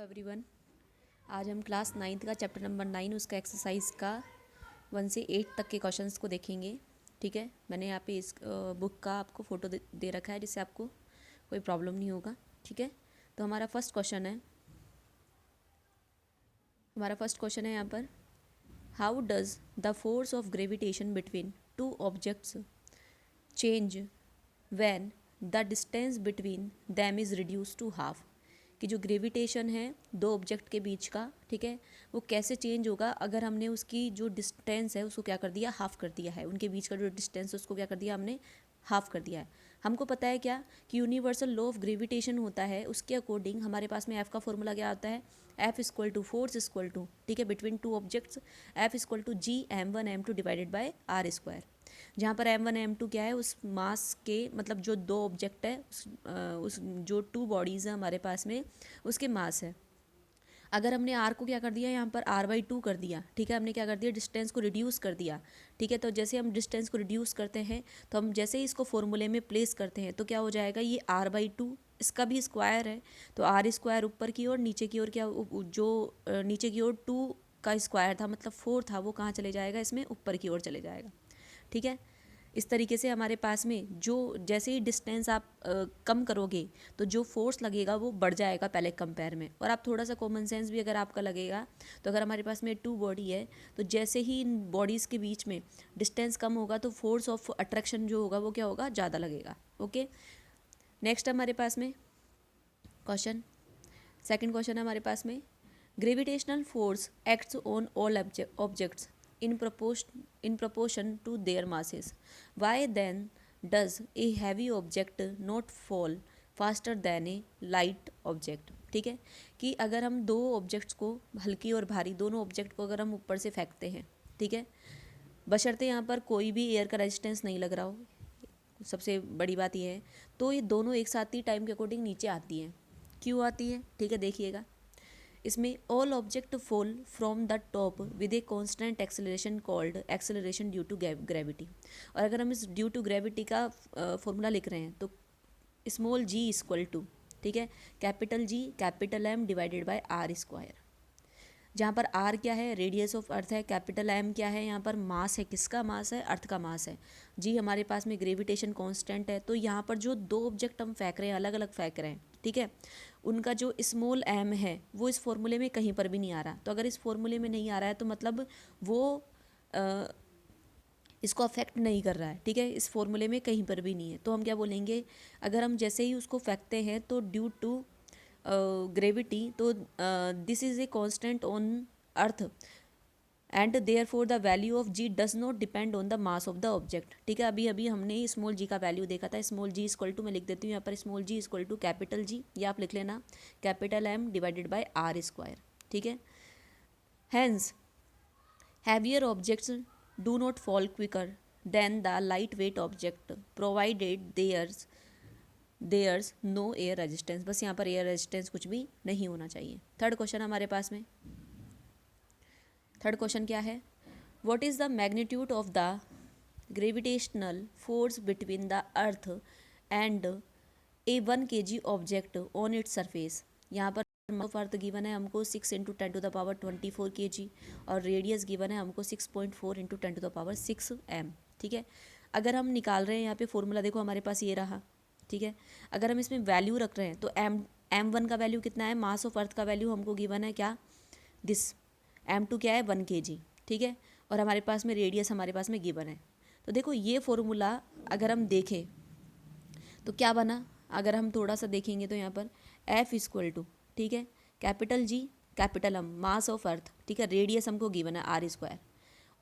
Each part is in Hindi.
एवरीवन। आज हम क्लास 9th का चैप्टर नंबर 9 उसका एक्सरसाइज का 1 से 8 तक के क्वेश्चंस को देखेंगे। ठीक है, मैंने यहाँ पे इस बुक का आपको फ़ोटो दे रखा है जिससे आपको कोई प्रॉब्लम नहीं होगा। ठीक है, तो हमारा फर्स्ट क्वेश्चन है यहाँ पर, how does the force of gravitation between two objects change when the distance between them is reduce to half. कि जो ग्रेविटेशन है दो ऑब्जेक्ट के बीच का, ठीक है, वो कैसे चेंज होगा अगर हमने उसकी जो डिस्टेंस है उसको क्या कर दिया, हाफ कर दिया है। उनके बीच का जो डिस्टेंस है उसको क्या कर दिया हमने, हाफ कर दिया है। हमको पता है क्या कि यूनिवर्सल लॉ ऑफ ग्रेविटेशन होता है, उसके अकॉर्डिंग हमारे पास में एफ का फॉर्मूला क्या आता है, F equal to force equal to, ठीक है, between two objects, F equal to G m1 m2 divided by r square. जहाँ पर m1 m2 क्या है, उस मास के मतलब जो दो ऑब्जेक्ट है उस जो टू बॉडीज़ है हमारे पास में उसके मास है। अगर हमने आर को क्या कर दिया, यहाँ पर r/2 कर दिया, ठीक है, हमने क्या कर दिया, डिस्टेंस को रिड्यूस कर दिया। ठीक है, तो जैसे हम डिस्टेंस को रिड्यूस करते हैं तो हम जैसे ही इसको फॉर्मूले में प्लेस करते हैं तो क्या हो जाएगा, ये r/2, इसका भी स्क्वायर है तो आर स्क्वायर ऊपर की ओर, नीचे की ओर क्या जो नीचे की ओर 2 का स्क्वायर था मतलब 4 था, वो कहाँ चले जाएगा, इसमें ऊपर की ओर चले जाएगा। ठीक है, इस तरीके से हमारे पास में जो जैसे ही डिस्टेंस आप कम करोगे तो जो फोर्स लगेगा वो बढ़ जाएगा पहले कंपेयर में। और आप थोड़ा सा कॉमन सेंस भी अगर आपका लगेगा तो अगर हमारे पास में टू बॉडी है तो जैसे ही इन बॉडीज़ के बीच में डिस्टेंस कम होगा तो फोर्स ऑफ अट्रैक्शन जो होगा वो क्या होगा, ज़्यादा लगेगा। ओके, नेक्स्ट हमारे पास में क्वेश्चन, सेकेंड क्वेश्चन है हमारे पास में, gravitational force acts on all objects in proportion to their masses. Why then does a heavy object not fall faster than a light object? ठीक है, कि अगर हम दो ऑब्जेक्ट्स को, हल्की और भारी दोनों ऑब्जेक्ट को अगर हम ऊपर से फेंकते हैं, ठीक है, बशर्ते यहाँ पर कोई भी एयर का रेजिस्टेंस नहीं लग रहा हो, सबसे बड़ी बात यह है, तो ये दोनों एक साथ ही टाइम के अकॉर्डिंग नीचे आती हैं। क्यों आती है, ठीक है, देखिएगा इसमें, all object fall from the top with a constant acceleration called acceleration due to gravity. और अगर हम इस ड्यू टू ग्रेविटी का फॉर्मूला लिख रहे हैं तो स्मॉल जी इक्वल टू, ठीक है, capital G capital M divided by r square. जहाँ पर आर क्या है, रेडियस ऑफ अर्थ है, कैपिटल एम क्या है, यहाँ पर मास है, किसका मास है, अर्थ का मास है, जी हमारे पास में ग्रेविटेशन कांस्टेंट है। तो यहाँ पर जो दो ऑब्जेक्ट हम फेंक रहे हैं, अलग अलग फेंक रहे हैं, ठीक है, उनका जो स्मॉल एम है वो इस फॉर्मूले में कहीं पर भी नहीं आ रहा। तो अगर इस फॉर्मूले में नहीं आ रहा है तो मतलब वो इसको अफेक्ट नहीं कर रहा है, ठीक है, इस फॉर्मूले में कहीं पर भी नहीं है। तो हम क्या बोलेंगे, अगर हम जैसे ही उसको फेंकते हैं तो ड्यू टू ग्रेविटी, तो this is a constant on earth and there for the value of g does not depend on the mass of the object. ठीक है, अभी अभी हमने स्मॉल जी का वैल्यू देखा था, स्मॉल जी इक्वल टू, मैं लिख देती हूँ यहाँ पर small g equal to capital G, या आप लिख लेना capital M divided by r square. ठीक है, hence heavier objects do not fall quicker than the light weight object provided there's no air resistance. बस यहाँ पर एयर रेजिस्टेंस कुछ भी नहीं होना चाहिए। थर्ड क्वेश्चन हमारे पास में, थर्ड क्वेश्चन क्या है, what is the magnitude of the gravitational force between the earth and A 1 kg object on its surface. यहाँ पर अर्थ गिवन है हमको 6 × 10⁻24 kg और रेडियस गिवन है हमको 6.4 × 10⁻6 m। ठीक है, अगर हम निकाल रहे हैं यहाँ पे फॉर्मूला, देखो हमारे पास ये रहा, ठीक है, अगर हम इसमें वैल्यू रख रहे हैं तो m1 का वैल्यू कितना है, मास ऑफ अर्थ का वैल्यू हमको गिवन है क्या, दिस, m2 क्या है 1 kg, ठीक है, और हमारे पास में रेडियस हमारे पास में गिवन है। तो देखो ये फॉर्मूला अगर हम देखें तो क्या बना, अगर हम थोड़ा सा देखेंगे तो यहाँ पर एफ इक्वल टू, ठीक है, capital G capital M, mass of earth, ठीक है, रेडियस हमको गिवन है आर स्क्वायर,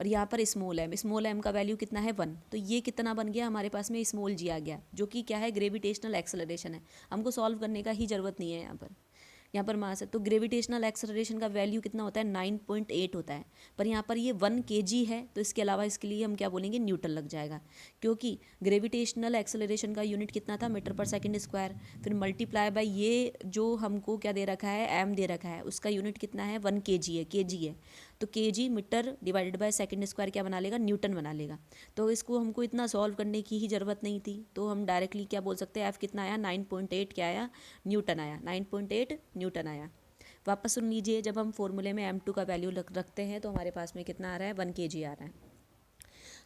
और यहाँ पर स्मॉल एम का वैल्यू कितना है 1। तो ये कितना बन गया हमारे पास में, स्मॉल जी आ गया, जो कि क्या है, ग्रेविटेशनल एक्सेलरेशन है। हमको सॉल्व करने का ही ज़रूरत नहीं है, यहाँ पर मास है। तो ग्रेविटेशनल एक्सेलरेशन का वैल्यू कितना होता है, 9.8 होता है, पर यहाँ पर ये 1 kg है, तो इसके अलावा इसके लिए हम क्या बोलेंगे, न्यूटन लग जाएगा, क्योंकि ग्रेविटेशनल एक्सेलरेशन का यूनिट कितना था, मीटर पर सेकंड स्क्वायर, फिर मल्टीप्लाई बाय ये जो हमको क्या दे रखा है, एम दे रखा है, उसका यूनिट कितना है, 1 kg है, तो kg metre divided by second square क्या बना लेगा, न्यूटन बना लेगा। तो इसको हमको इतना सॉल्व करने की ही ज़रूरत नहीं थी, तो हम डायरेक्टली क्या बोल सकते हैं, एफ कितना आया, 9.8 क्या आया, न्यूटन आया, 9.8 न्यूटन आया। वापस सुन लीजिए, जब हम फॉर्मूले में m2 का वैल्यू रखते हैं तो हमारे पास में कितना आ रहा है, 1 kg आ रहा है।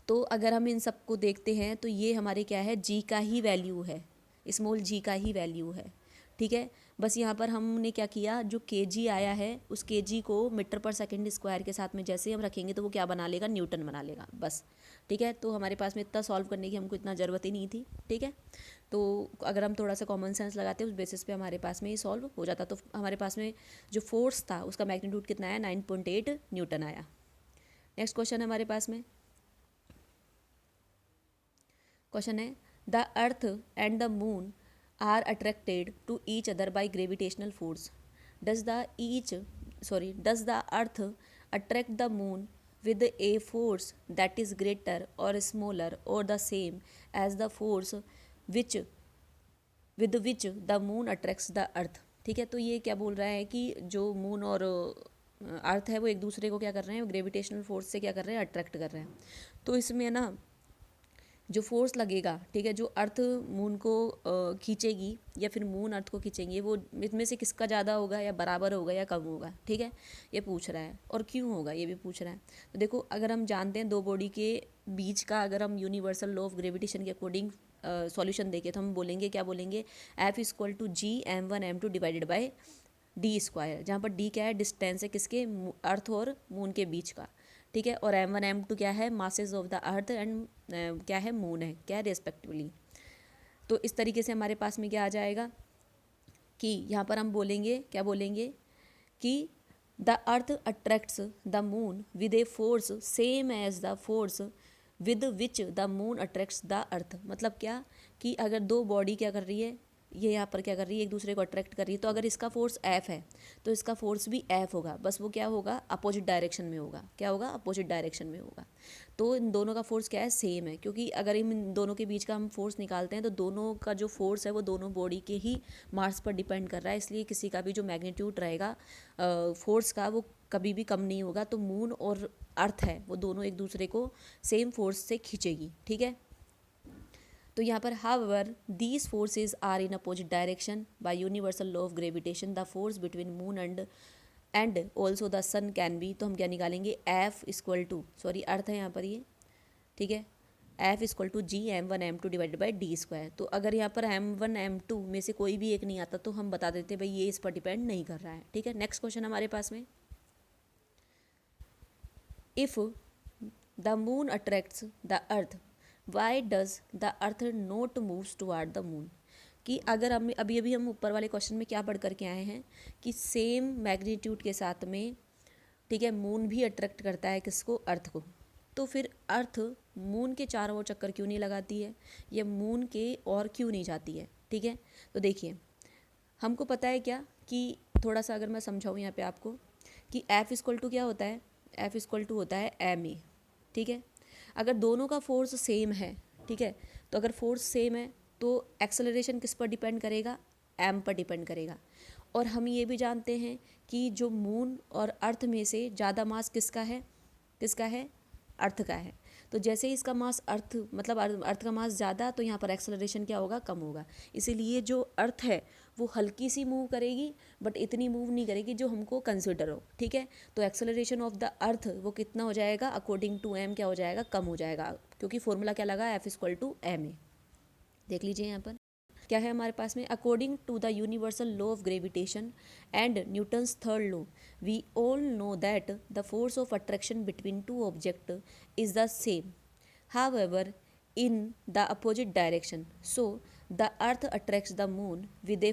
तो अगर हम इन सबको देखते हैं तो ये हमारे क्या है, g का ही वैल्यू है, स्मॉल g का ही वैल्यू है, ठीक है। बस यहाँ पर हमने क्या किया, जो kg आया है उस kg को मीटर पर सेकंड स्क्वायर के साथ में जैसे हम रखेंगे तो वो क्या बना लेगा, न्यूटन बना लेगा, बस, ठीक है। तो हमारे पास में इतना सॉल्व करने की हमको इतना ज़रूरत ही नहीं थी, ठीक है। तो अगर हम थोड़ा सा कॉमन सेंस लगाते हैं उस बेसिस पे हमारे पास में ये सॉल्व हो जाता। तो हमारे पास में जो फोर्स था उसका मैग्नीट्यूड कितना आया, 9.8 न्यूटन आया। नेक्स्ट क्वेश्चन हमारे पास में क्वेश्चन है, the earth and the moon are attracted to each other by gravitational force. Does the earth attract the moon with a force that is greater or smaller or the same as the force which with which the moon attracts the earth। ठीक है, तो ये क्या बोल रहा है कि जो मून और अर्थ है वो एक दूसरे को क्या कर रहे हैं, ग्रेविटेशनल फोर्स से क्या कर रहे हैं, अट्रैक्ट कर रहे हैं। तो इसमें ना जो फोर्स लगेगा, ठीक है, जो अर्थ मून को खींचेगी या फिर मून अर्थ को खींचेंगे, वो इसमें से किसका ज़्यादा होगा, या बराबर होगा या कम होगा, ठीक है, ये पूछ रहा है। और क्यों होगा ये भी पूछ रहा है। तो देखो, अगर हम जानते हैं दो बॉडी के बीच का, अगर हम यूनिवर्सल लॉ ऑफ ग्रेविटेशन के अकॉर्डिंग सॉल्यूशन देखें तो हम बोलेंगे, क्या बोलेंगे, F=g m1m2 divided by D square, जहाँ पर डी क्या है, डिस्टेंस है किसके, अर्थ और मून के बीच का, ठीक है। और m1 m2 क्या है, masses of the earth and क्या है, मून है, क्या है, रेस्पेक्टिवली। तो इस तरीके से हमारे पास में क्या आ जाएगा कि यहाँ पर हम बोलेंगे, क्या बोलेंगे कि the earth attracts the moon with a force same as the force with which the moon attracts the earth. मतलब क्या कि अगर दो बॉडी क्या कर रही है, ये यहाँ पर क्या कर रही है, एक दूसरे को अट्रैक्ट कर रही है, तो अगर इसका फोर्स F है तो इसका फोर्स भी F होगा, बस वो क्या होगा, अपोजिट डायरेक्शन में होगा, क्या होगा, अपोजिट डायरेक्शन में होगा। तो इन दोनों का फोर्स क्या है, सेम है, क्योंकि अगर इन दोनों के बीच का हम फोर्स निकालते हैं तो दोनों का जो फोर्स है वो दोनों बॉडी के ही मास पर डिपेंड कर रहा है, इसलिए किसी का भी जो मैग्नीट्यूड रहेगा फोर्स का वो कभी भी कम नहीं होगा। तो मून और अर्थ है वो दोनों एक दूसरे को सेम फोर्स से खींचेगी, ठीक है। तो यहाँ पर however these forces are in opposite direction by universal law of gravitation, the force between moon and also the sun can be. तो हम क्या निकालेंगे, F=, अर्थ है यहाँ पर ये, ठीक है, F=g m1m2 divided by D square. तो अगर यहाँ पर m1 m2 में से कोई भी एक नहीं आता तो हम बता देते भाई ये इस पर डिपेंड नहीं कर रहा है, ठीक है। नेक्स्ट क्वेश्चन हमारे पास में, if the moon attracts the earth why does the earth note moves toward the moon. कि अगर हम अभी अभी हम ऊपर वाले क्वेश्चन में क्या पढ़ करके आए हैं कि सेम मैग्नीट्यूड के साथ में, ठीक है, मून भी अट्रैक्ट करता है किसको, अर्थ को। तो फिर अर्थ मून के चारों ओर चक्कर क्यों नहीं लगाती है, या मून के और क्यों नहीं जाती है, ठीक है। तो देखिए, हमको पता है क्या कि थोड़ा सा अगर मैं समझाऊँ यहाँ पे आपको कि F= क्या होता है, F= होता है ma, ठीक है। अगर दोनों का फोर्स सेम है, ठीक है, तो अगर फोर्स सेम है तो एक्सेलरेशन किस पर डिपेंड करेगा, m पर डिपेंड करेगा। और हम ये भी जानते हैं कि जो मून और अर्थ में से ज़्यादा मास किसका है, किसका है, अर्थ का है। तो जैसे ही इसका मास अर्थ, मतलब अर्थ का मास ज़्यादा, तो यहाँ पर एक्सेलरेशन क्या होगा, कम होगा। इसीलिए जो अर्थ है वो हल्की सी मूव करेगी, बट इतनी मूव नहीं करेगी जो हमको कंसिडर हो, ठीक है। तो एक्सेलरेशन ऑफ द अर्थ वो कितना हो जाएगा, अकॉर्डिंग टू m क्या हो जाएगा, कम हो जाएगा, क्योंकि फॉर्मूला क्या लगा, F=ma। देख लीजिए यहाँ पर क्या है हमारे पास में, according to the universal law of gravitation and Newton's third law we all know that the force of attraction between two object is the same, however in the opposite direction. So the earth attracts the moon with a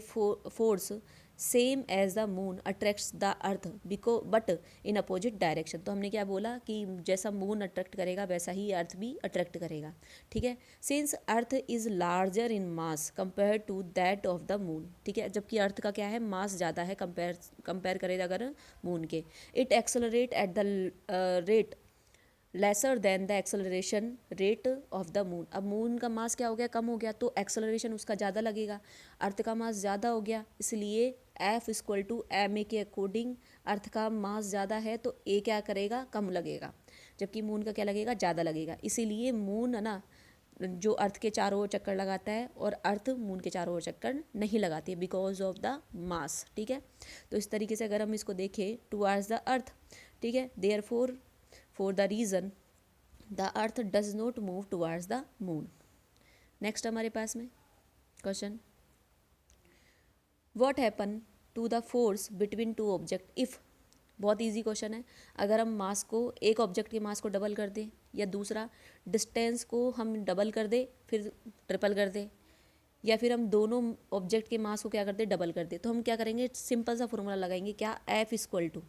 force same as the moon attracts the earth because but in opposite direction। तो हमने क्या बोला कि जैसा मून अट्रैक्ट करेगा वैसा ही अर्थ भी अट्रैक्ट करेगा, ठीक है। Since earth is larger in mass compare to that of the moon, ठीक है, जबकि अर्थ का क्या है, मास ज़्यादा है कंपेयर करें अगर मून के। It accelerate at the rate lesser than the acceleration rate of the moon. अब मून का मास क्या हो गया, कम हो गया, तो एक्सेलरेशन उसका ज़्यादा लगेगा। अर्थ का मास ज़्यादा हो गया, इसलिए F=ma के अकॉर्डिंग अर्थ का मास ज़्यादा है तो a क्या करेगा, कम लगेगा, जबकि मून का क्या लगेगा, ज़्यादा लगेगा। इसीलिए मून है ना जो अर्थ के चारों ओर चक्कर लगाता है और अर्थ मून के चारों ओर चक्कर नहीं लगाती है बिकॉज ऑफ द मास, ठीक है। तो इस तरीके से अगर हम इसको देखें टुवार्ड्स द अर्थ, ठीक है, there for the reason the earth does not move towards the moon. Next हमारे पास में question, what happen to the force between two object if, बहुत इजी क्वेश्चन है, अगर हम मास को, एक ऑब्जेक्ट के मास को डबल कर दें, या दूसरा डिस्टेंस को हम डबल कर दें फिर ट्रिपल कर दें, या फिर हम दोनों ऑब्जेक्ट के मास को क्या कर दें, डबल कर दें, तो हम क्या करेंगे, सिंपल सा फॉर्मूला लगाएंगे, क्या, एफ इक्वल टू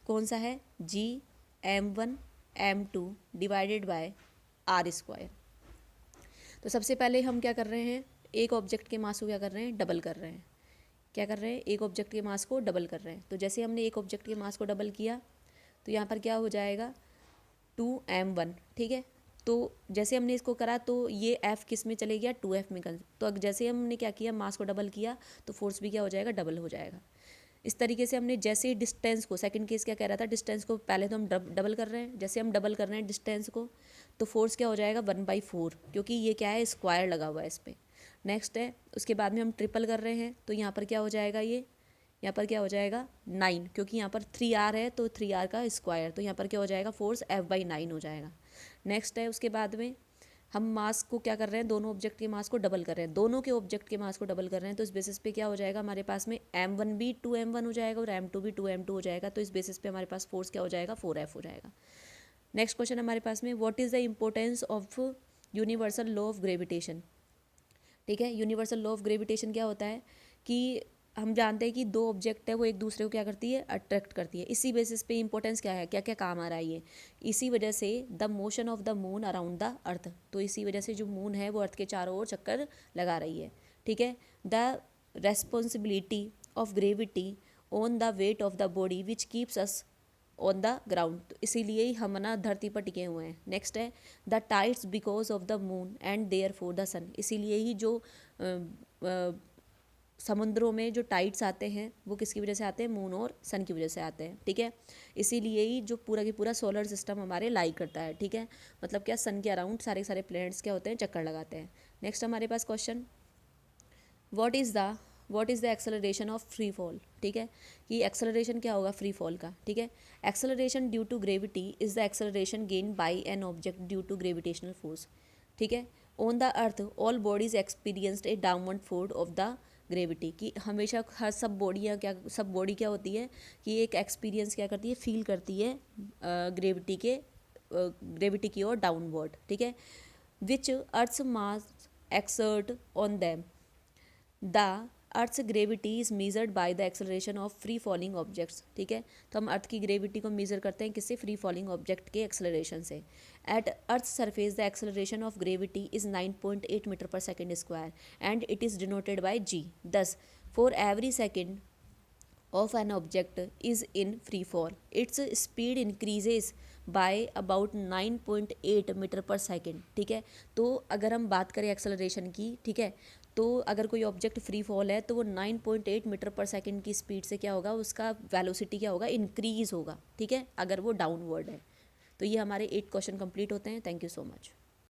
कौन सा है, G m1 m2 divided by r square. तो सबसे पहले हम क्या कर रहे हैं, एक ऑब्जेक्ट के मास को क्या कर रहे हैं, डबल कर रहे हैं, क्या कर रहे हैं, एक ऑब्जेक्ट के मास को डबल कर रहे हैं। तो जैसे हमने एक ऑब्जेक्ट के मास को डबल किया तो यहाँ पर क्या हो जाएगा 2m1, ठीक है। तो जैसे हमने इसको करा तो ये f किस में चले गया, 2f में कर, तो जैसे हमने क्या किया, मास को डबल किया तो फोर्स भी क्या हो जाएगा, डबल हो जाएगा। इस तरीके से हमने जैसे ही डिस्टेंस को, सेकंड केस क्या कह रहा था, डिस्टेंस को पहले तो हम डबल कर रहे हैं, जैसे हम डबल कर रहे हैं डिस्टेंस को तो फोर्स क्या हो जाएगा 1/4, क्योंकि ये क्या है, स्क्वायर लगा हुआ है इस पर। नेक्स्ट है, उसके बाद में हम ट्रिपल कर रहे हैं तो यहाँ पर क्या हो जाएगा, ये यहाँ पर क्या हो जाएगा 9, क्योंकि यहाँ पर 3r है तो 3r का स्क्वायर, तो यहाँ पर क्या हो जाएगा, फोर्स F/9 हो जाएगा। नेक्स्ट है, उसके बाद में हम मास को क्या कर रहे हैं, दोनों ऑब्जेक्ट के मास को डबल कर रहे हैं, दोनों के ऑब्जेक्ट के मास को डबल कर रहे हैं, तो इस बेसिस पे क्या हो जाएगा हमारे पास में m1 भी 2m1 हो जाएगा और m2 भी 2m2 हो जाएगा। तो इस बेसिस पे हमारे पास फोर्स क्या हो जाएगा, 4f हो जाएगा। नेक्स्ट क्वेश्चन हमारे पास में, what is the importance of universal law of gravitation, ठीक है। यूनिवर्सल लॉ ऑफ ग्रेविटेशन क्या होता है कि हम जानते हैं कि दो ऑब्जेक्ट है वो एक दूसरे को क्या करती है, अट्रैक्ट करती है। इसी बेसिस पे इंपॉर्टेंस क्या है, क्या क्या काम आ रहा है ये, इसी वजह से the motion of the moon around the earth, तो इसी वजह से जो मून है वो अर्थ के चारों ओर चक्कर लगा रही है, ठीक है। The responsibility of gravity on the weight of the body which keeps us on the ground, तो इसीलिए ही हम ना धरती पर टिके हुए हैं। नेक्स्ट है, the tides because of the moon and there for the sun, इसीलिए ही जो समुद्रों में जो टाइड्स आते हैं वो किसकी वजह से आते हैं, मून और सन की वजह से आते हैं, ठीक है। इसीलिए ही जो पूरा की पूरा सोलर सिस्टम हमारे लाई करता है, ठीक है, मतलब क्या, सन के अराउंड सारे सारे प्लैनेट्स क्या होते हैं, चक्कर लगाते हैं। नेक्स्ट हमारे पास question, what is the acceleration of free fall, ठीक है, कि एक्सेलरेशन क्या होगा फ्री फॉल का, ठीक है। Acceleration due to gravity is the acceleration gain by an object due to gravitational force, ठीक है। On the earth all bodies experienced a downward force of the gravity, की हमेशा हर सब बॉडी क्या होती है कि एक एक्सपीरियंस क्या करती है, फील करती है ग्रेविटी की ओर डाउनवर्ड, ठीक है। Which earth's mass exert on them, the earth's gravity is measured by the acceleration of free falling objects, ठीक है। तो हम अर्थ की ग्रेविटी को मेजर करते हैं किससे, फ्री फॉलिंग ऑब्जेक्ट के एक्सेलरेशन से। At earth surface the acceleration of gravity is 9.8 metre per second square and it is denoted by g। Thus for every second of an object is in free fall, its speed increases by about 9.8 metre per second, ठीक है। तो अगर हम बात करें एक्सेलरेशन की, ठीक है, तो अगर कोई ऑब्जेक्ट फ्री फॉल है तो वो 9.8 मीटर पर सेकेंड की स्पीड से क्या होगा, उसका वेलोसिटी क्या होगा, इंक्रीज होगा, ठीक है, अगर वो डाउनवर्ड है। तो ये हमारे 8 क्वेश्चन कंप्लीट होते हैं। Thank you so much.